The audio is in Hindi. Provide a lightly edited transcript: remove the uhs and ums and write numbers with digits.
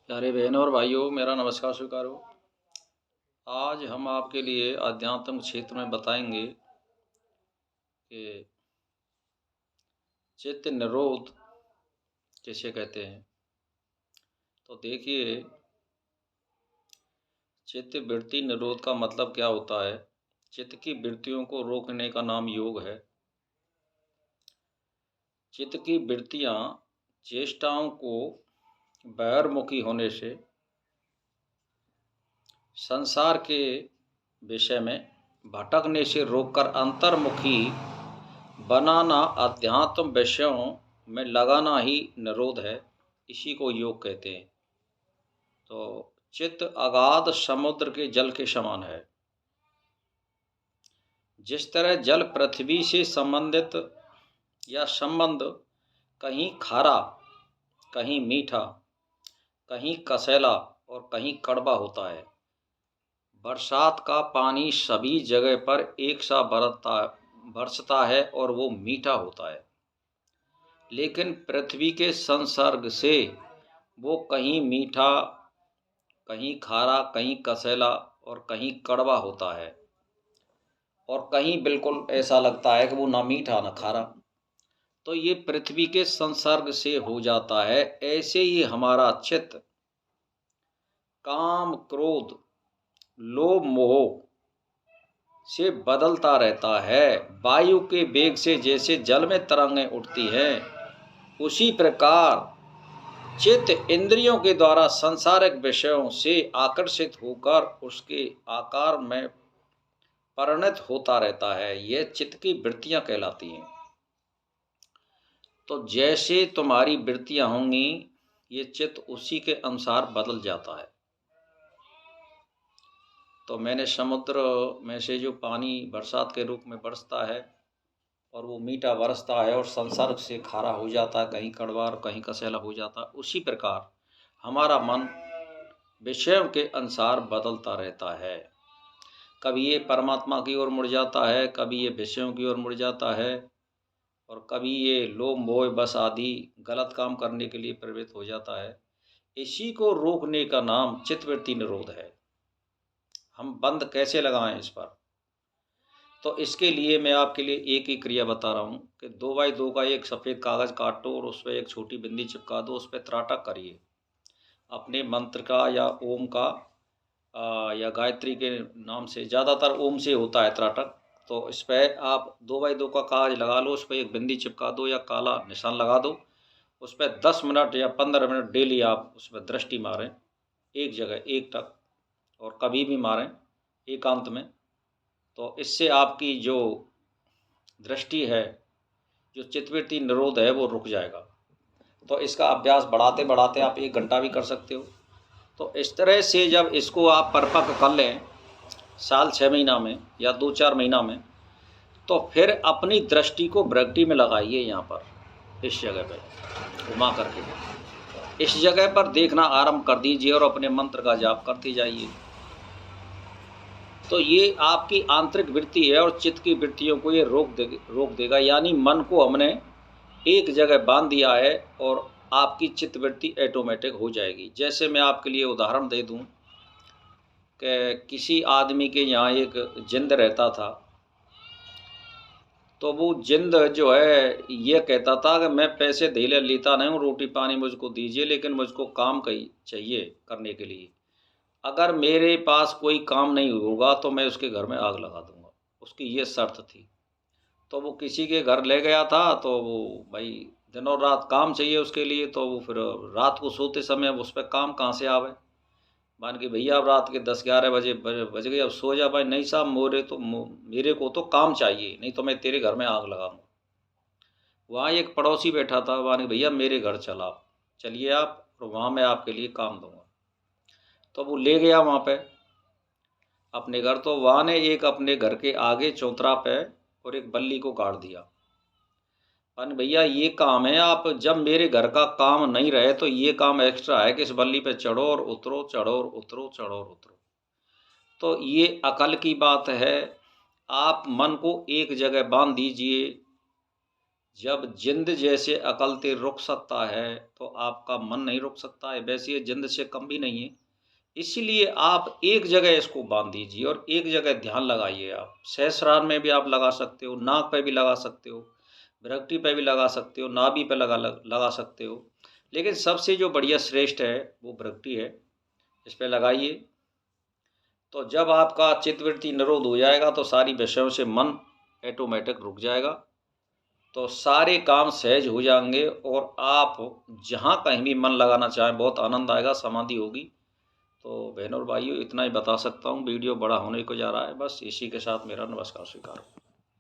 प्यारे बहनों और भाइयों, मेरा नमस्कार स्वीकार हो। आज हम आपके लिए आध्यात्म क्षेत्र में बताएंगे कि चित्त निरोध किसे कहते हैं। तो देखिए, चित्त वृत्ति निरोध का मतलब क्या होता है। चित्त की वृत्तियों को रोकने का नाम योग है। चित्त की वृत्तियाँ चेष्टाओं को बहिर्मुखी होने से, संसार के विषय में भटकने से रोककर अंतर्मुखी बनाना, अध्यात्म विषयों में लगाना ही निरोध है। इसी को योग कहते हैं। तो चित्त अगाध समुद्र के जल के समान है। जिस तरह जल पृथ्वी से संबंधित या संबंध कहीं खारा, कहीं मीठा, कहीं कसैला और कहीं कड़वा होता है, बरसात का पानी सभी जगह पर एक सा बरसता है और वो मीठा होता है। लेकिन पृथ्वी के संसर्ग से वो कहीं मीठा, कहीं खारा, कहीं कसैला और कहीं कड़वा होता है, और कहीं बिल्कुल ऐसा लगता है कि वो ना मीठा ना खारा। तो ये पृथ्वी के संसर्ग से हो जाता है। ऐसे ही हमारा चित्त काम, क्रोध, लोभ, मोह से बदलता रहता है। वायु के वेग से जैसे जल में तरंगें उठती हैं, उसी प्रकार चित्त इंद्रियों के द्वारा सांसारिक विषयों से आकर्षित होकर उसके आकार में परिणत होता रहता है। यह चित्त की वृत्तियां कहलाती हैं। तो जैसे तुम्हारी वृत्तियां होंगी, ये चित्त उसी के अनुसार बदल जाता है। तो मैंने समुद्र में से जो पानी बरसात के रूप में बरसता है और वो मीठा बरसता है और संसर्ग से खारा हो जाता है, कहीं कड़वा और कहीं कसैला हो जाता है, उसी प्रकार हमारा मन विषयों के अनुसार बदलता रहता है। कभी ये परमात्मा की ओर मुड़ जाता है, कभी ये विषयों की ओर मुड़ जाता है, और कभी ये लोभ मोह बस आदि गलत काम करने के लिए प्रेरित हो जाता है। इसी को रोकने का नाम चित्तवृत्ति निरोध है। हम बंद कैसे लगाएं इस पर? तो इसके लिए मैं आपके लिए एक ही क्रिया बता रहा हूँ कि 2x2 का एक सफ़ेद कागज़ काटो और उस पर एक छोटी बिंदी चिपका दो। उस पर त्राटक करिए अपने मंत्र का या ओम का, या गायत्री के नाम से। ज़्यादातर ओम से होता है त्राटक। तो इस पर आप 2x2 का कागज लगा लो, उस पर एक बिंदी चिपका दो या काला निशान लगा दो। उस पर 10 मिनट या 15 मिनट डेली आप उस पर दृष्टि मारें, एक जगह एक टक, और कभी भी मारें एकांत में। तो इससे आपकी जो दृष्टि है, जो चित्तवृत्ति निरोध है, वो रुक जाएगा। तो इसका अभ्यास बढ़ाते बढ़ाते आप 1 घंटा भी कर सकते हो। तो इस तरह से जब इसको आप परिपक्व कर लें, साल 6 महीना में या 2-4 महीना में, तो फिर अपनी दृष्टि को वृत्ति में लगाइए। यहाँ पर इस जगह पर घुमा करके इस जगह पर देखना आरंभ कर दीजिए और अपने मंत्र का जाप करते जाइए। तो ये आपकी आंतरिक वृत्ति है और चित्त की वृत्तियों को ये रोक देगा। यानी मन को हमने एक जगह बांध दिया है और आपकी चित्त वृत्ति ऑटोमेटिक हो जाएगी। जैसे मैं आपके लिए उदाहरण दे दूं कि किसी आदमी के यहाँ एक जिंद रहता था। तो वो जिंद जो है ये कहता था कि मैं पैसे धीले लेता नहीं हूँ, रोटी पानी मुझको दीजिए, लेकिन मुझको काम कहीं चाहिए करने के लिए। अगर मेरे पास कोई काम नहीं होगा तो मैं उसके घर में आग लगा दूंगा। उसकी ये शर्त थी। तो वो किसी के घर ले गया था, तो वो भाई दिन और रात काम चाहिए उसके लिए। तो वो फिर रात को सोते समय अब उस पर काम कहाँ से आवे। मान के भैया अब रात के 10-11 बजे बज गए, अब सो जा भाई। नहीं साहब, मेरे को तो काम चाहिए, नहीं तो मैं तेरे घर में आग लगाऊंगा। वहाँ एक पड़ोसी बैठा था, मान भैया मेरे घर चलिए आप, और वहाँ मैं आपके लिए काम दूंगा। तो वो ले गया वहाँ पे अपने घर। तो वहाँ ने एक अपने घर के आगे चौतरा पे और एक बल्ली को गाड़ दिया। अन भैया ये काम है, आप जब मेरे घर का काम नहीं रहे तो ये काम एक्स्ट्रा है कि इस बल्ली पे चढ़ो और उतरो, चढ़ो और उतरो, चढ़ो और उतरो। तो ये अकल की बात है। आप मन को एक जगह बांध दीजिए, जब जिंद जैसे अकलते रुक सकता है तो आपका मन नहीं रुक सकता है, वैसे ये जिंद से कम भी नहीं है। इसीलिए आप एक जगह इसको बांध दीजिए और एक जगह ध्यान लगाइए। आप सहस्रार में भी आप लगा सकते हो, नाक पे भी लगा सकते हो, भ्रगटी पे भी लगा सकते हो, नाभि पे लगा सकते हो। लेकिन सबसे जो बढ़िया श्रेष्ठ है वो भ्रगटी है, इस पे लगाइए। तो जब आपका चित्तवृत्ति निरोध हो जाएगा तो सारी विषयों से मन ऑटोमेटिक रुक जाएगा, तो सारे काम सहज हो जाएंगे और आप जहाँ कहीं भी मन लगाना चाहें बहुत आनंद आएगा, समाधि होगी। तो बहनों और भाइयों, इतना ही बता सकता हूँ। वीडियो बड़ा होने को जा रहा है, बस इसी के साथ मेरा नमस्कार स्वीकार।